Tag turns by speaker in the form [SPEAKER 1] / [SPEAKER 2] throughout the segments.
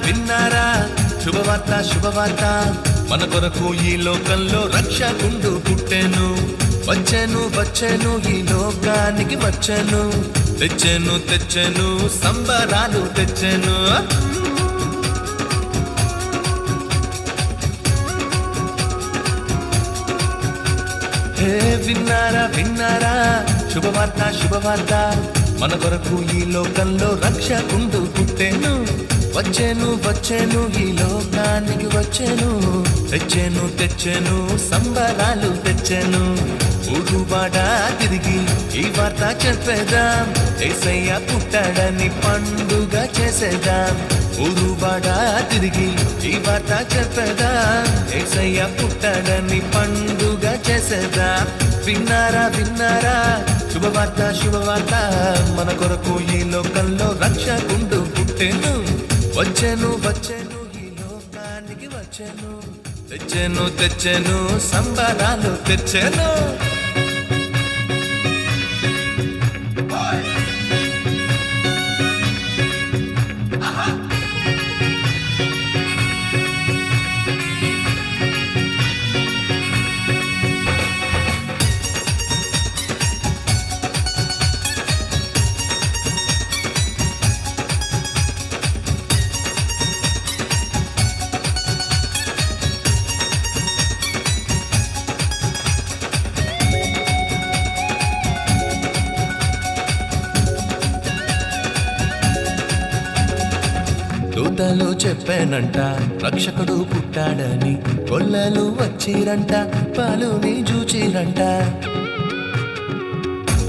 [SPEAKER 1] విన్నారా శుభవార్త మన కొరకు ఈ లోకంలో రక్షకుండు పుట్టెను వచ్చెను ఈ లోకానికి తెచ్చెను సంబరాలు తెచ్చెను విన్నారా శుభవార్త మన కొరకు ఈ లోకంలో రక్షకుండు పుట్టెను వచ్చెను ఈ లోకానికి తెచ్చెను సంబరాలు తెచ్చెను ఊరువాడ తిరిగి ఈ వార్త చెప్పేదాం యేసయ్య పుట్టాడని పండుగ చేసేదాం ఊరువాడ తిరిగి ఈ వార్త చెప్పేదాం యేసయ్య పుట్టాడని పండుగ చేసేదాం విన్నారా శుభవార్త మన కొరకు ఈ లోకంలో రక్షకుండు పుట్టెను వచ్చెను ఈ లోకానికి తెచ్చెను సంబరాలు తెచ్చెను దూతలు చెప్పానంట రక్షకుడు పుట్టాడని గొల్లలు వచ్చిరంట పాలుని చూచిరంట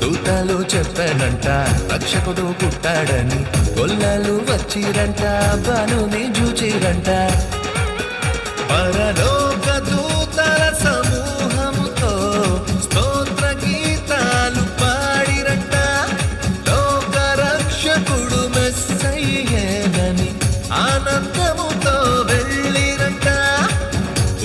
[SPEAKER 1] దూతలు చెప్పానంట రక్షకుడు పుట్టాడని గొల్లలు వచ్చిరంట పాలుని చూచిరంట పరలోక దూతల సమూహముతో స్తోత్ర గీతాలు పాడిరంట లోక రక్షకుడు మెస్సయ్యేనని ఆనందముతో వెళ్ళిరంట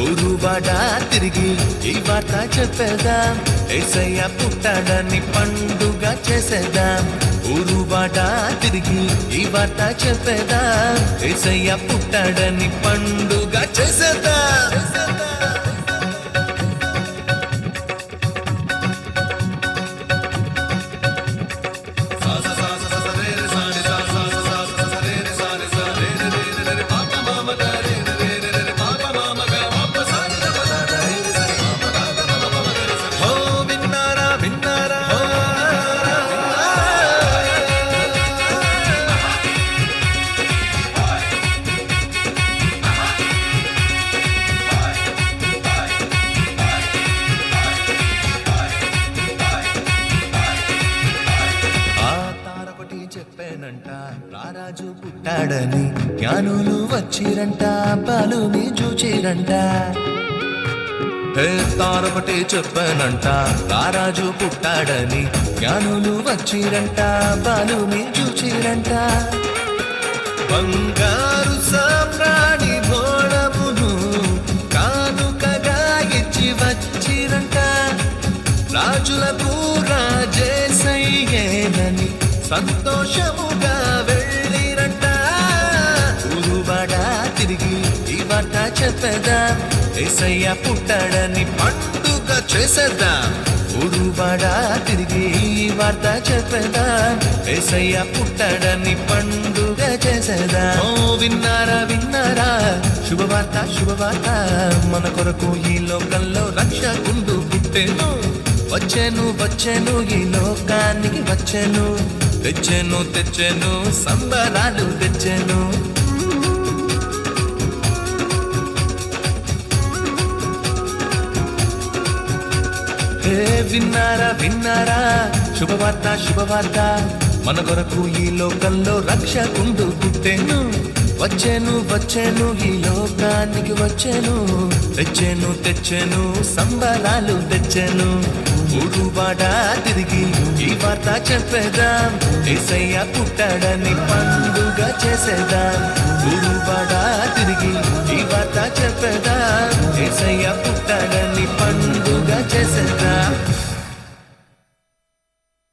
[SPEAKER 1] ఊరువాడ తిరిగి ఈ వార్త చెప్పేదాం యేసయ్య పుట్టాడని పండుగ చేసేదాం ఊరువాడ తిరిగి ఈ వార్త చెప్పేదాం యేసయ్య పుట్టాడని పండుగ చేసేదాం రారాజు పుట్టాడని జ్ఞానులు వచ్చిరంట పాలుని చూచిరంట తారొకటి చెప్పానంట రారాజు పుట్టాడని జ్ఞానులు వచ్చిరంట పాలుని చూచిరంట బంగారు సామ్రాణి భోళమును కానుకగా ఇచ్చి వచ్చిరంట రాజులకు రాజేసయ్యేనని సంతోషముగా వెళ్ళిరంట ఊరువాడ తిరిగి ఈ వార్త చెప్పేదాం యేసయ్య పుట్టాడని పండుగ చేసేద్దాం ఊరువాడ తిరిగి ఈ వార్త చెప్పేదాం యేసయ్య పుట్టాడని పండుగ చేసేదాం ఓ విన్నారా శుభవార్త మన కొరకు ఈ లోకంలో రక్షకుండు పుట్టెను వచ్చెను ఈ లోకానికి తెచ్చెను సంబరాలు తెచ్చెను విన్నారా శుభవార్త మన కొరకు ఈ లోకంలో రక్షకుండు పుట్టెను వచ్చెను ఈ లోకానికి తెచ్చెను సంబరాలు తెచ్చెను ఊరువాడ తిరిగి ఈ వార్త చెప్పేదాం యేసయ్య పుట్టాడని పండుగ చేసేదాం ఊరువాడ తిరిగి ఈ వార్త చెప్పేదాం యేసయ్య పుట్టాడని పండుగ